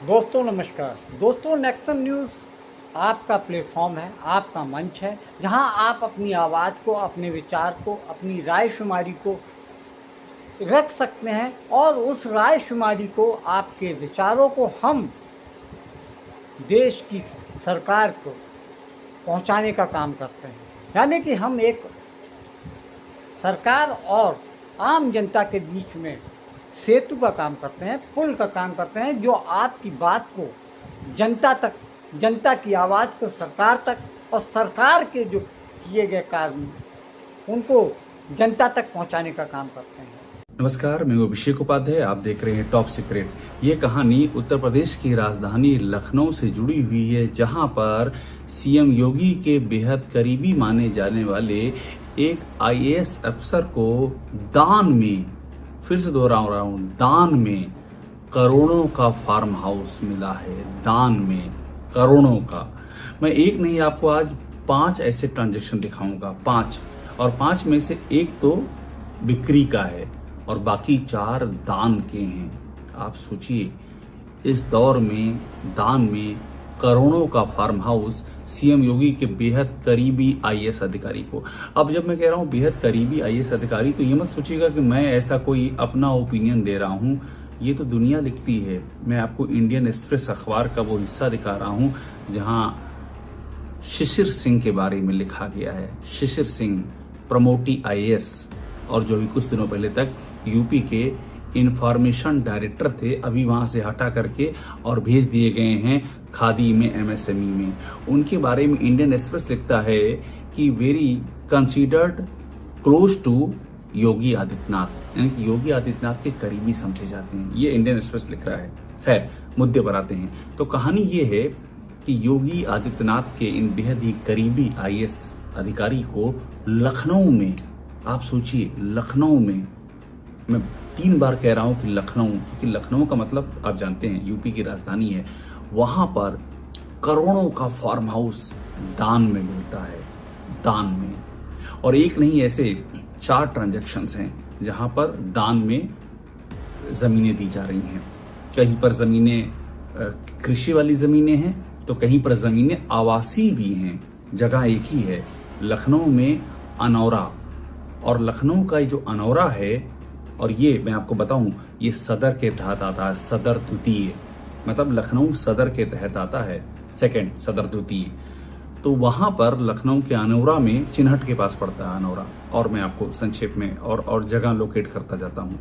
दोस्तों नमस्कार। दोस्तों नेक्सन न्यूज़ आपका प्लेटफॉर्म है, आपका मंच है, जहां आप अपनी आवाज़ को, अपने विचार को, अपनी रायशुमारी को रख सकते हैं और उस रायशुमारी को, आपके विचारों को हम देश की सरकार को पहुंचाने का काम करते हैं। यानी कि हम एक सरकार और आम जनता के बीच में सेतु का काम करते हैं, पुल का काम करते हैं, जो आपकी बात को जनता तक, जनता की आवाज़ को सरकार तक और सरकार के जो किए गए कार्य उनको जनता तक पहुंचाने का काम करते हैं। नमस्कार, मैं अभिषेक उपाध्याय। आप देख रहे हैं टॉप सीक्रेट। ये कहानी उत्तर प्रदेश की राजधानी लखनऊ से जुड़ी हुई है, जहां पर सीएम योगी के बेहद करीबी माने जाने वाले एक आईएएस अफसर को दान में, फिर से दोहरा रहा हूं, दान में करोड़ों का फार्म हाउस मिला है। दान में करोड़ों का। मैं एक नहीं, आपको आज 5 ऐसे ट्रांजैक्शन दिखाऊंगा, 5, और 5 में से एक तो बिक्री का है और बाकी 4 दान के हैं। आप सोचिए, इस दौर में दान में करोड़ों का फार्म हाउस सीएम योगी के बेहद करीबी आईएएस अधिकारी को। अब जब मैं कह रहा हूं बेहद करीबी आईएएस अधिकारी, तो ये मत सोचिएगा कि मैं ऐसा कोई अपना ओपिनियन दे रहा हूं। ये तो दुनिया लिखती है। मैं आपको इंडियन एक्सप्रेस अखबार का वो हिस्सा दिखा रहा हूं जहां शिशिर सिंह के बारे में लिखा गया है। शिशिर सिंह प्रमोटी आईएएस, और जो भी कुछ दिनों पहले तक यूपी के इंफॉर्मेशन डायरेक्टर थे, अभी वहां से हटा करके और भेज दिए गए हैं खादी में, एमएसएमई में। उनके बारे में इंडियन एक्सप्रेस लिखता है कि very considered close to Yogi Adityanath, यानी कि योगी आदित्यनाथ के करीबी समझे जाते हैं। ये इंडियन एक्सप्रेस लिख रहा है। खैर, मुद्दे पर आते हैं। तो कहानी ये है कि योगी आदित्यनाथ के इन बेहद ही करीबी आईएएस अधिकारी को लखनऊ में, आप सोचिए लखनऊ में, मैं 3 बार कह रहा हूं कि लखनऊ, क्योंकि लखनऊ का मतलब आप जानते हैं यूपी की राजधानी है, वहां पर करोड़ों का फार्म हाउस दान में मिलता है। दान में, और एक नहीं, ऐसे 4 ट्रांजैक्शंस हैं जहां पर दान में जमीनें दी जा रही हैं। कहीं पर जमीनें कृषि वाली जमीनें हैं, तो कहीं पर जमीनें आवासीय भी हैं। जगह एक ही है, लखनऊ में अनौरा। और लखनऊ का जो अनौरा है, और ये मैं आपको बताऊं, ये सदर के तहत आता है। सदर द्वितीय, मतलब लखनऊ सदर के तहत आता है, सेकंड सदर द्वितीय। तो वहां पर लखनऊ के अनौरा में, चिन्हट के पास पड़ता है अनौरा, और मैं आपको संक्षेप में और जगह लोकेट करता जाता हूं।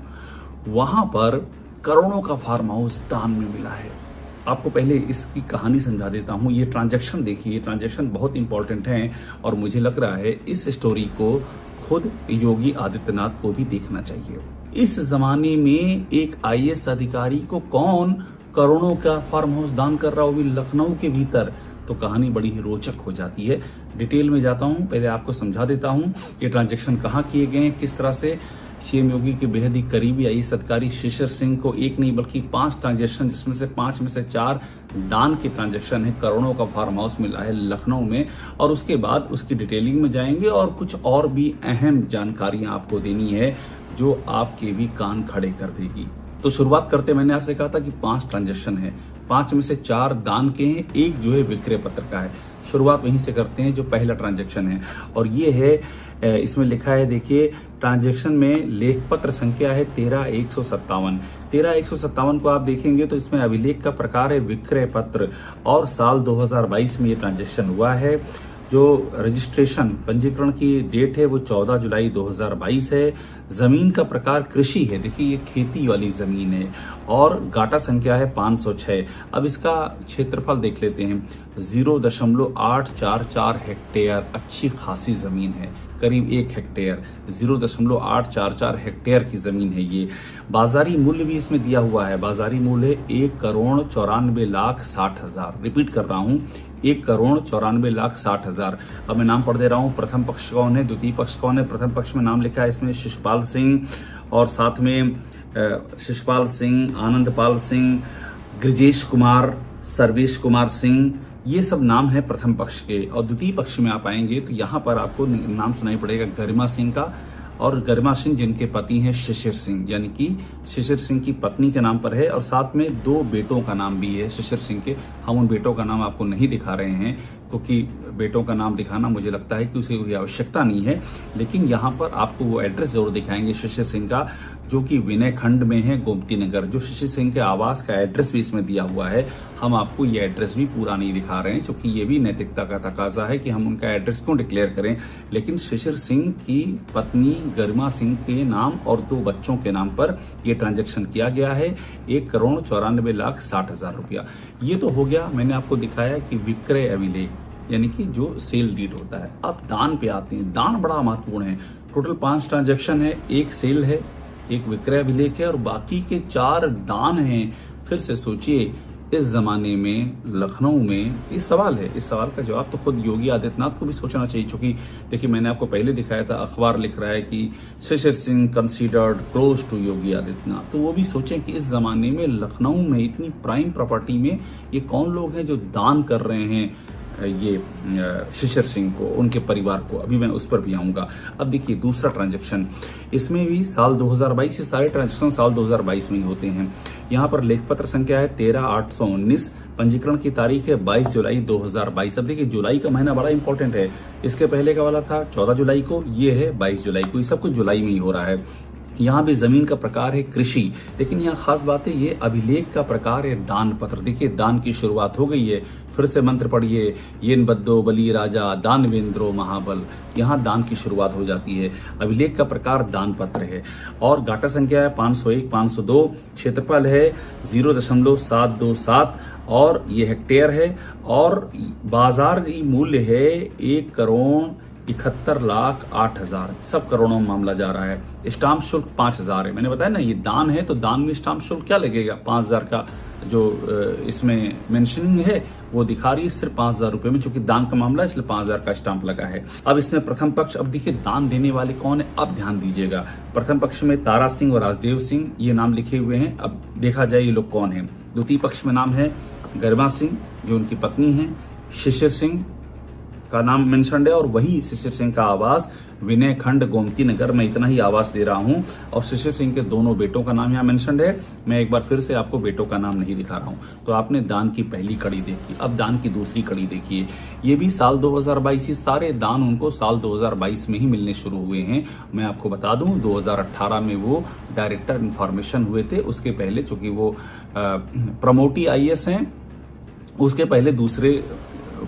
वहां पर करोड़ों का फार्म हाउस दान में मिला है। आपको पहले इसकी कहानी समझा देता हूं। ये ट्रांजैक्शन देखिए, ये ट्रांजैक्शन बहुत इंपॉर्टेंट है, और मुझे लग रहा है इस स्टोरी को खुद योगी आदित्यनाथ को भी देखना चाहिए। इस जमाने में एक आईएएस अधिकारी को कौन करोड़ों का फार्म हाउस दान कर रहा हो, भी लखनऊ के भीतर, तो कहानी बड़ी ही रोचक हो जाती है। डिटेल में जाता हूं, पहले आपको समझा देता हूं ये ट्रांजैक्शन कहां किए गए हैं, किस तरह से सीएम योगी के बेहद ही करीबी आईएएस अधिकारी शिशिर सिंह को एक नहीं बल्कि 5 ट्रांजैक्शन, जिसमें से 5 में से 4 दान के ट्रांजैक्शन है, करोड़ों का फार्म हाउस मिला है लखनऊ में। और उसके बाद उसकी डिटेलिंग में जाएंगे और कुछ और भी अहम जानकारियां आपको देनी है जो आपके भी कान खड़े कर देगी। तो शुरुआत करते, मैंने आपसे कहा था कि 5 ट्रांजैक्शन है, 5 में से 4 दान के हैं, एक जो है विक्रय पत्र का है। शुरुआत वहीं से करते हैं, जो पहला ट्रांजैक्शन है, और ये है, इसमें लिखा है, देखिए ट्रांजैक्शन में लेख पत्र संख्या है 13157। 13157 को आप देखेंगे तो इसमें अभिलेख का प्रकार है विक्रय पत्र, और साल 2022 में ये ट्रांजैक्शन हुआ है। जो रजिस्ट्रेशन, पंजीकरण की डेट है वो 14 जुलाई 2022 है। जमीन का प्रकार कृषि है, देखिए ये खेती वाली जमीन है, और गाटा संख्या है 506। अब इसका क्षेत्रफल देख लेते हैं, 0.844 हेक्टेयर, अच्छी खासी जमीन है, करीब 1 हेक्टेयर, 0.844 हेक्टेयर की जमीन है ये। बाजारी मूल्य भी इसमें दिया हुआ है, बाजारी मूल्य 1,94,60,000। रिपीट कर रहा हूं, 1,94,60,000। अब मैं नाम पढ़ दे रहा हूं। प्रथम पक्ष कौन है, द्वितीय पक्ष कौन है। प्रथम पक्ष में नाम लिखा है इसमें शिशुपाल सिंह, और साथ में शिशुपाल सिंह, आनंदपाल सिंह, गिरिजेश कुमार, सर्वेश कुमार सिंह, ये सब नाम है प्रथम पक्ष के। और द्वितीय पक्ष में आप आएंगे तो यहाँ पर आपको नाम सुनाई पड़ेगा गरिमा सिंह का, और गरिमा सिंह जिनके पति हैं शिशिर सिंह, यानी कि शिशिर सिंह की पत्नी के नाम पर है और साथ में 2 बेटों का नाम भी है शिशिर सिंह के। हम उन बेटों का नाम आपको नहीं दिखा रहे हैं क्योंकि बेटों का नाम दिखाना मुझे लगता है कि उसे कोई आवश्यकता नहीं है, लेकिन यहाँ पर आपको वो एड्रेस जरूर दिखाएंगे शिशिर सिंह का, जो कि विनय खंड में है, गोमती नगर। जो शिशिर सिंह के आवास का एड्रेस भी इसमें दिया हुआ है। हम आपको ये एड्रेस भी पूरा नहीं दिखा रहे हैं क्योंकि ये भी नैतिकता का तकाजा है कि हम उनका एड्रेस क्यों डिक्लेयर करें, लेकिन शिशिर सिंह की पत्नी गरिमा सिंह के नाम और 2 बच्चों के नाम पर यह ट्रांजैक्शन किया गया है, 1,94,60,000 रुपया। ये तो हो गया, मैंने आपको दिखाया कि विक्रय अभिलेख यानी कि जो सेल डीड होता है। अब दान पे आते हैं। दान बड़ा महत्वपूर्ण है। टोटल 5 ट्रांजैक्शन है, 1 सेल है, 1 विक्रय अभिलेख है और बाकी के 4 दान हैं। फिर से सोचिए, इस जमाने में लखनऊ में ये सवाल है, इस सवाल का जवाब तो खुद योगी आदित्यनाथ को भी सोचना चाहिए। क्योंकि देखिए, मैंने आपको पहले दिखाया था, अखबार लिख रहा है कि शिशिर Singh considered close to Yogi Adityanath. तो वो भी सोचें कि इस जमाने में लखनऊ में इतनी प्राइम प्रॉपर्टी में ये कौन लोग हैं जो दान कर रहे हैं ये शिशिर सिंह को, उनके परिवार को। अभी मैं उस पर भी आऊंगा। अब देखिए दूसरा ट्रांजैक्शन, इसमें भी साल 2022, ये सारे ट्रांजैक्शन साल 2022 में ही होते हैं। यहाँ पर लेखपत्र संख्या है 13,819, पंजीकरण की तारीख है 22 जुलाई 2022। अब देखिए, जुलाई का महीना बड़ा इंपॉर्टेंट है। इसके पहले का वाला था 14 जुलाई को, ये है 22 जुलाई को। ये सब कुछ जुलाई में ही हो रहा है। यहाँ भी जमीन का प्रकार है कृषि, लेकिन यहाँ खास बात है, ये अभिलेख का प्रकार है दान पत्र। देखिए, दान की शुरुआत हो गई है। फिर से मंत्र पढ़िए, येन बद्दो बली राजा दानवेंद्रो महाबल। यहाँ दान की शुरुआत हो जाती है। अभिलेख का प्रकार दान पत्र है और गाटा संख्या है 501, 502, क्षेत्रफल है 0.727 और ये हेक्टेयर है और बाजार की मूल्य है 1,71,08,000। सब करोड़ों में मामला जा रहा है। स्टाम्प शुल्क 5,000 है। मैंने बताया ना, ये दान है तो दान में स्टाम्प शुल्क क्या लगेगा, 5,000 का जो इसमें मेंशनिंग है वो दिखा रही है सिर्फ 5,000 रुपए में, चूंकि दान का मामला है इसलिए 5,000 का स्टाम्प लगा है। अब इसमें प्रथम पक्ष, अब देखिए दान देने वाले कौन है, अब ध्यान दीजिएगा। प्रथम पक्ष में तारा सिंह और राजदेव सिंह ये नाम लिखे हुए हैं। अब देखा जाए ये लोग कौन है। द्वितीय पक्ष में नाम है गरिमा सिंह जो उनकी पत्नी है, शिशिर सिंह का नाम मेंशन्ड है और वही शिशिर सिंह का आवास विनय खंड गोमती नगर में। इतना ही आवास दे रहा हूं और शिशिर सिंह के दोनों बेटों का नाम यहाँ मेंशन्ड है। मैं एक बार फिर से आपको बेटों का नाम नहीं दिखा रहा हूं। तो आपने दान की पहली कड़ी देखी, अब दान की दूसरी कड़ी देखिए। ये भी साल 2022, सारे दान उनको साल 2022 में ही मिलने शुरू हुए हैं। मैं आपको बता दूं 2018 में वो डायरेक्टर इंफॉर्मेशन हुए थे। उसके पहले चूंकि वो प्रमोटी IAS हैं, उसके पहले दूसरे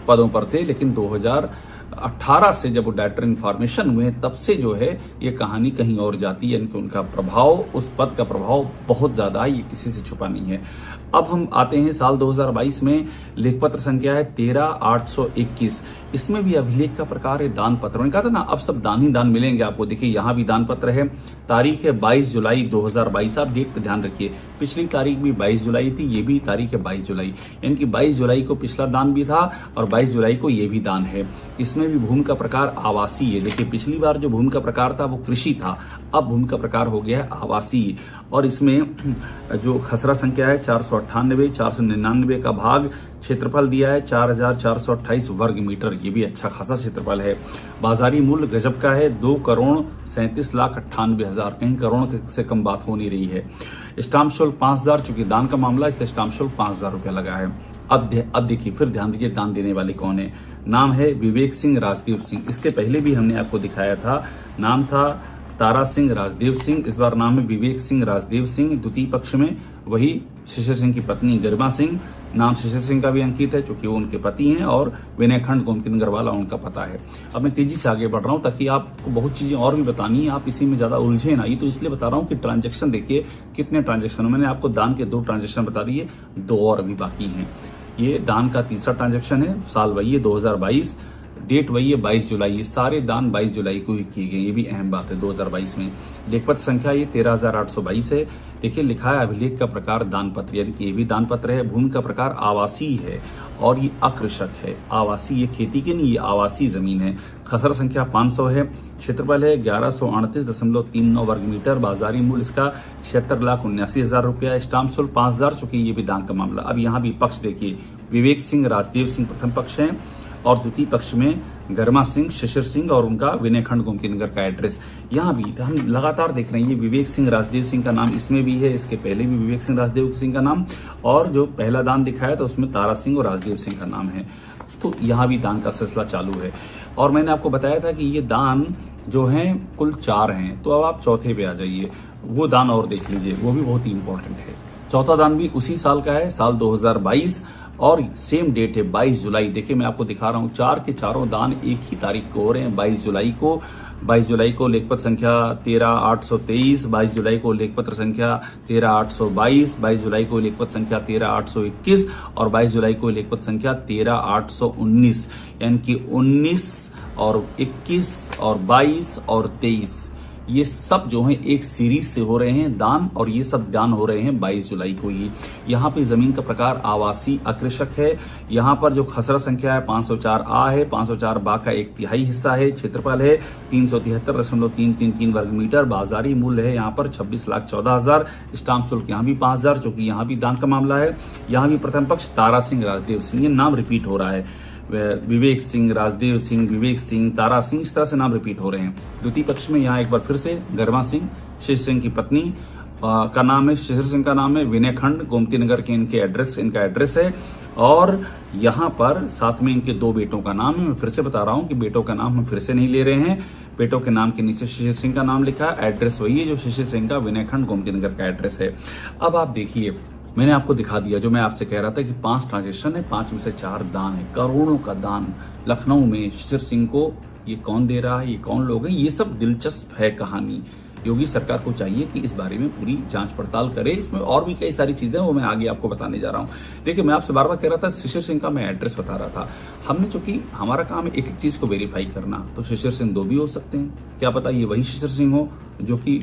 पदों पर थे, लेकिन 2018 से जब वो डायरेक्टर इंफॉर्मेशन हुए तब से जो है ये कहानी कहीं और जाती है। यानी कि उनका प्रभाव, उस पद का प्रभाव बहुत ज्यादा है, ये किसी से छुपा नहीं है। अब हम आते हैं साल 2022 में। लेखपत्र संख्या है 13,821। इसमें भी अभिलेख का प्रकार है दान पत्र। मैंने कहा था ना, अब सब दान ही दान मिलेंगे आपको। देखिए यहाँ भी दान पत्र है, तारीख है 22 जुलाई 2022। आप डेट पे ध्यान रखिए, पिछली तारीख भी 22 जुलाई थी, ये भी तारीख है 22 जुलाई। यानी कि 22 जुलाई को पिछला दान भी था और 22 जुलाई को ये भी दान है। इसमें भी भूमि का प्रकार आवासीय है। देखिए पिछली बार जो भूमि का प्रकार था वो कृषि था, अब भूमि का प्रकार हो गया है आवासीय। और इसमें जो खसरा संख्या है 498, 499 का भाग, क्षेत्रफल दिया है 4,428 वर्ग मीटर। ये भी अच्छा खासा क्षेत्रफल है। बाजारी मूल्य गजब का है, 2,37,98,000। कहीं करोड़ से कम बात हो नहीं रही है। स्टाम्प शुल्क 5,000, चूंकि दान का मामला इसलिए स्टाम्प शुल्क 5,000 रुपया लगा है। अब देखिए, फिर ध्यान दीजिए दान देने वाले कौन है। नाम है विवेक सिंह राजदेव सिंह। इसके पहले भी हमने आपको दिखाया था, नाम था तारा सिंह राजदेव सिंह। इस बार नाम है विवेक सिंह राजदेव सिंह। द्वितीय पक्ष में वही शिशिर सिंह की पत्नी गरिमा सिंह। नाम शिशिर सिंह का भी अंकित है चूंकि वो उनके पति हैं और विनय खंड गोमती नगर वाला उनका पता है। अब मैं तेजी से आगे बढ़ रहा हूं ताकि आपको बहुत चीजें और भी बतानी है, आप इसी में ज्यादा उलझे ना। ये तो इसलिए बता रहा हूं कि ट्रांजेक्शन देखिए कितने ट्रांजेक्शन। मैंने आपको दान के 2 ट्रांजेक्शन बता दिए, 2 और अभी बाकी हैं। ये दान का तीसरा ट्रांजेक्शन है, साल वही है 2022, डेट वही है 22 जुलाई। ये सारे दान 22 जुलाई को ही किए गए, ये भी अहम बात है 2022 में। लेखपत्र संख्या ये 13,822 है। देखिए लिखा है अभिलेख का प्रकार दान पत्र, यानी कि ये भी दान पत्र है। भूमि का प्रकार आवासीय है और ये अकृषक है। आवासीय, ये खेती की नहीं, ये आवासीय जमीन है। खसरा संख्या 500 है। क्षेत्रफल है 1138.39 वर्ग मीटर। बाजारी मूल्य इसका 76,79,000 रुपया। स्टाम्प शुल्क 5,000, चूंकि ये भी दान का मामला। अब यहाँ भी पक्ष देखिए, विवेक सिंह राजदेव सिंह प्रथम पक्ष है, और द्वितीय पक्ष में गर्मा सिंह, शिशिर सिंह और उनका विनय खंड गोमतीनगर का एड्रेस। यहाँ भी हम लगातार देख रहे हैं, ये विवेक सिंह राजदेव सिंह का नाम इसमें भी है, इसके पहले भी विवेक सिंह राजदेव सिंह का नाम, और जो पहला दान दिखाया था उसमें तारा सिंह और राजदेव सिंह का नाम है। तो यहाँ भी दान का सिलसिला चालू है। और मैंने आपको बताया था कि ये दान जो हैं कुल 4 हैं, तो अब आप चौथे पे आ जाइए, वो दान और देख लीजिए, वो भी बहुत ही इंपॉर्टेंट है। चौथा दान भी उसी साल का है, साल 2022, और सेम डेट है 22 जुलाई। देखिए मैं आपको दिखा रहा हूँ, 4 के चारों दान एक ही तारीख को हो रहे हैं, 22 जुलाई को। 22 जुलाई को लेखपत्र संख्या 13823, 22 जुलाई को लेखपत्र संख्या 13822, 22 जुलाई को लेखपत्र संख्या 13821 और 22 जुलाई को लेखपत्र संख्या 13819, यानी कि 19 और 21 और 22 और 23, ये सब जो है एक सीरीज से हो रहे हैं दान, और ये सब दान हो रहे हैं 22 जुलाई को ही। यहाँ पे जमीन का प्रकार आवासीय अकृषक है। यहाँ पर जो खसरा संख्या है 504 आ है, 504 बा का 1/3 हिस्सा है। क्षेत्रफल है 373.333 वर्ग मीटर। बाजारी मूल्य है यहाँ पर 26,14,000। स्टाम्प शुल्क यहाँ भी 5,000, जो कि यहाँ भी दान का मामला है। यहाँ भी प्रथम पक्ष तारा सिंह राजदेव सिंह, ये नाम रिपीट हो रहा है, विवेक सिंह, राजदेव सिंह, विवेक सिंह, तारा सिंह, इस तरह से नाम रिपीट हो रहे हैं। द्वितीय पक्ष में यहाँ एक बार फिर से गर्मा सिंह, शिशिर सिंह की पत्नी का नाम है, शिशिर सिंह का नाम है, विनय खंड गोमतीनगर के इनका एड्रेस है। और यहाँ पर साथ में इनके 2 बेटों का नाम है। मैं फिर से बता रहा हूँ कि बेटों का नाम हम फिर से नहीं ले रहे हैं। बेटों के नाम के नीचे शिशिर सिंह का नाम लिखा है, एड्रेस वही है जो शिशिर सिंह का विनय खंड गोमतीनगर का एड्रेस है। अब आप देखिए, मैंने आपको दिखा दिया जो मैं आपसे कह रहा था कि 5 ट्रांजेक्शन है, 5 में से 4 दान है। करोड़ों का दान लखनऊ में शिशिर सिंह को, ये कौन दे रहा है, ये कौन लोग हैं, ये सब दिलचस्प है कहानी। योगी सरकार को चाहिए कि इस बारे में पूरी जांच पड़ताल करे। इसमें और भी कई सारी चीजें हैं, वो मैं आगे आपको बताने जा रहा हूँ। देखिए मैं आपसे बार बार कह रहा था, शिशिर सिंह का मैं एड्रेस बता रहा था। हमने चूंकि हमारा काम है एक एक चीज को वेरीफाई करना, तो शिशिर सिंह 2 भी हो सकते हैं। क्या पता ये वही शिशिर सिंह हो जो कि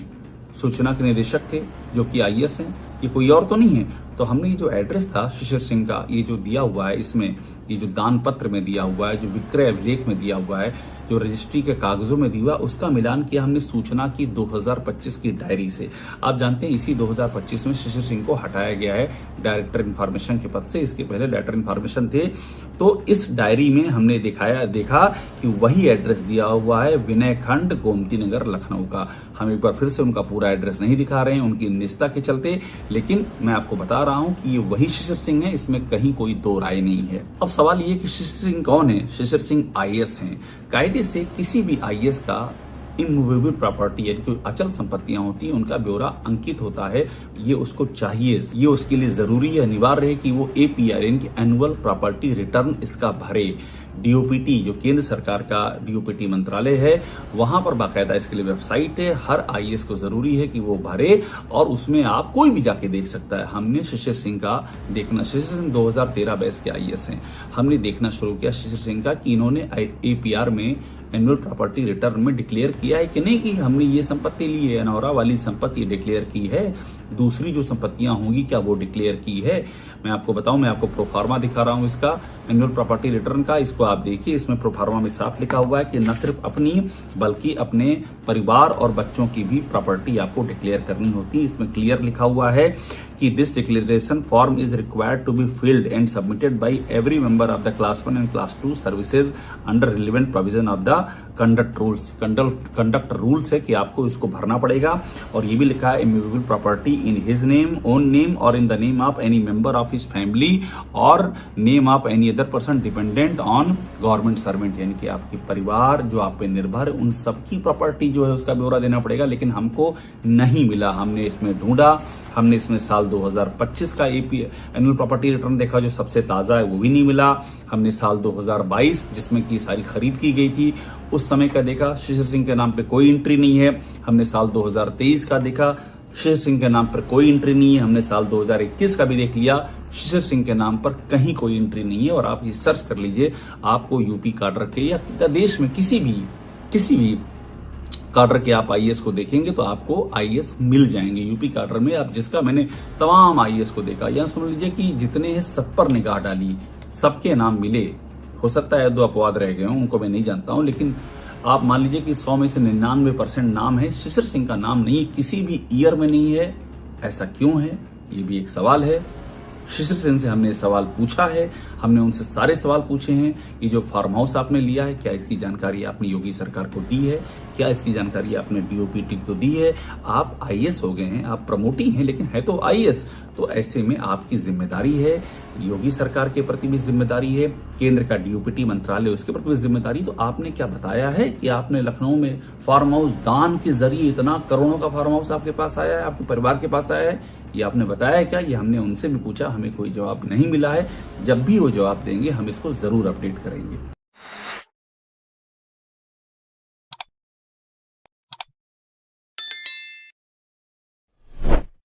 सूचना के निदेशक थे, जो कि IAS हैं, ये कोई और तो नहीं है। तो हमने ये जो एड्रेस था शिशिर सिंह का, ये जो दिया हुआ है इसमें, ये जो दान पत्र में दिया हुआ है, जो विक्रय अभिलेख में दिया हुआ है, जो रजिस्ट्री के कागजों में दिया हुआ, उसका मिलान किया हमने सूचना की 2025 की डायरी से। आप जानते हैं इसी 2025 में शिशिर सिंह को हटाया गया है डायरेक्टर इन्फॉर्मेशन के पद से। इसके पहले डायरेक्टर इन्फॉर्मेशन थे। तो इस डायरी में हमने देखा कि वही एड्रेस दिया हुआ है, विनय खंड गोमतीनगर लखनऊ का। हम एक बार फिर से उनका पूरा एड्रेस नहीं दिखा रहे हैं उनकी निजता के चलते, लेकिन मैं आपको बता रहा हूं कि ये वही शिशिर सिंह है, इसमें कहीं कोई 2 राय नहीं है। अब सवाल ये कि शिशिर सिंह कौन है? शिशिर सिंह IAS हैं। कायदे से किसी भी IAS का इमूवेबल प्रॉपर्टी यानी कोई अचल संपत्तियां होती हैं, उनका ब्यौरा अंकित होता है। ये उसको चाहिए, ये उसके लिए जरूरी है, अनिवार्य है कि वो APR यानी कि एनुअल प्रॉपर्टी रिटर्न इसका भरे। DOPT जो केंद्र सरकार का DOPT मंत्रालय है, वहां पर बाकायदा इसके लिए वेबसाइट है। हर IAS को जरूरी है कि वो भरे, और उसमें आप कोई भी जाके देख सकता है। हमने शिशिर सिंह का देखना, शिशिर सिंह 2013 बैच के IAS हैं, हमने देखना शुरू किया शिशिर सिंह का कि इन्होंने APR में एनुअल प्रॉपर्टी रिटर्न में डिक्लेयर किया है कि नहीं, कि हमने ये संपत्ति ली है, अनौरा वाली संपत्ति डिक्लेयर की है, दूसरी जो संपत्तियां होंगी क्या वो डिक्लेयर की है। मैं आपको बताऊं, मैं आपको प्रोफार्मा दिखा रहा हूं इसका एनुअल प्रॉपर्टी रिटर्न का। इसको आप देखिए, इसमें प्रोफार्मा में साफ लिखा हुआ है कि न सिर्फ अपनी बल्कि अपने परिवार और बच्चों की भी प्रॉपर्टी आपको डिक्लेयर करनी होती है। इसमें क्लियर लिखा हुआ है कि this declaration form is required to be filled and submitted by every member of the class 1 and class 2 services under relevant provision of the conduct rules है कि आपको इसको भरना पड़ेगा। और ये भी लिखा है immovable property in his name, own name और in the name of any member of his family और name of any other person dependent on government servant, यानी कि आपके परिवार जो आप पे निर्भर, उन सबकी प्रॉपर्टी जो है उसका ब्यौरा देना पड़ेगा। लेकिन हमको नहीं मिला, हमने इसमें ढूंढा, हमने इसमें साल 2025 का एनुअल प्रॉपर्टी रिटर्न देखा जो सबसे ताजा है, वो भी नहीं मिला। हमने साल 2022 जिसमें की सारी खरीद की गई थी उस समय का देखा, शिशिर सिंह के नाम पे कोई एंट्री नहीं है। हमने साल 2023 का देखा, शिशिर सिंह के नाम पर कोई एंट्री नहीं है। हमने साल 2021 का भी देख लिया, शिशिर सिंह के नाम पर कहीं कोई एंट्री नहीं है। और आप ये सर्च कर लीजिए, आपको यूपी कार्डर के या देश में किसी भी कार्डर के आप IAS को देखेंगे तो आपको IAS मिल जाएंगे। यूपी कार्डर में आप जिसका मैंने तमाम IAS को देखा, या सुन लीजिए कि जितने हैं सब पर निगाह डाली, सबके नाम मिले। हो सकता है 2 अपवाद रह गए हों, उनको मैं नहीं जानता हूं, लेकिन आप मान लीजिए कि 100 में से 99% नाम है, शिशिर सिंह का नाम नहीं, किसी भी ईयर में नहीं है। ऐसा क्यों है, ये भी एक सवाल है। शिशिर सिंह से हमने सवाल पूछा है, हमने उनसे सारे सवाल पूछे हैं। ये जो फार्म हाउस आपने लिया है, क्या इसकी जानकारी आपने योगी सरकार को दी है? क्या इसकी जानकारी आपने डीओपीटी को दी है? आप आईएएस हो गए हैं, आप प्रमोटी हैं, लेकिन है तो आईएएस। तो ऐसे में आपकी जिम्मेदारी है, योगी सरकार के प्रति भी जिम्मेदारी है, केंद्र का डीओपीटी मंत्रालय उसके प्रति भी जिम्मेदारी। तो आपने क्या बताया है कि आपने लखनऊ में फार्म हाउस दान के जरिए इतना करोड़ों का फार्म हाउस आपके पास आया है, आपके परिवार के पास आया है? ये आपने बताया है क्या? ये हमने उनसे भी पूछा, हमें कोई जवाब नहीं मिला है। जब भी वो जवाब देंगे हम इसको जरूर अपडेट करेंगे।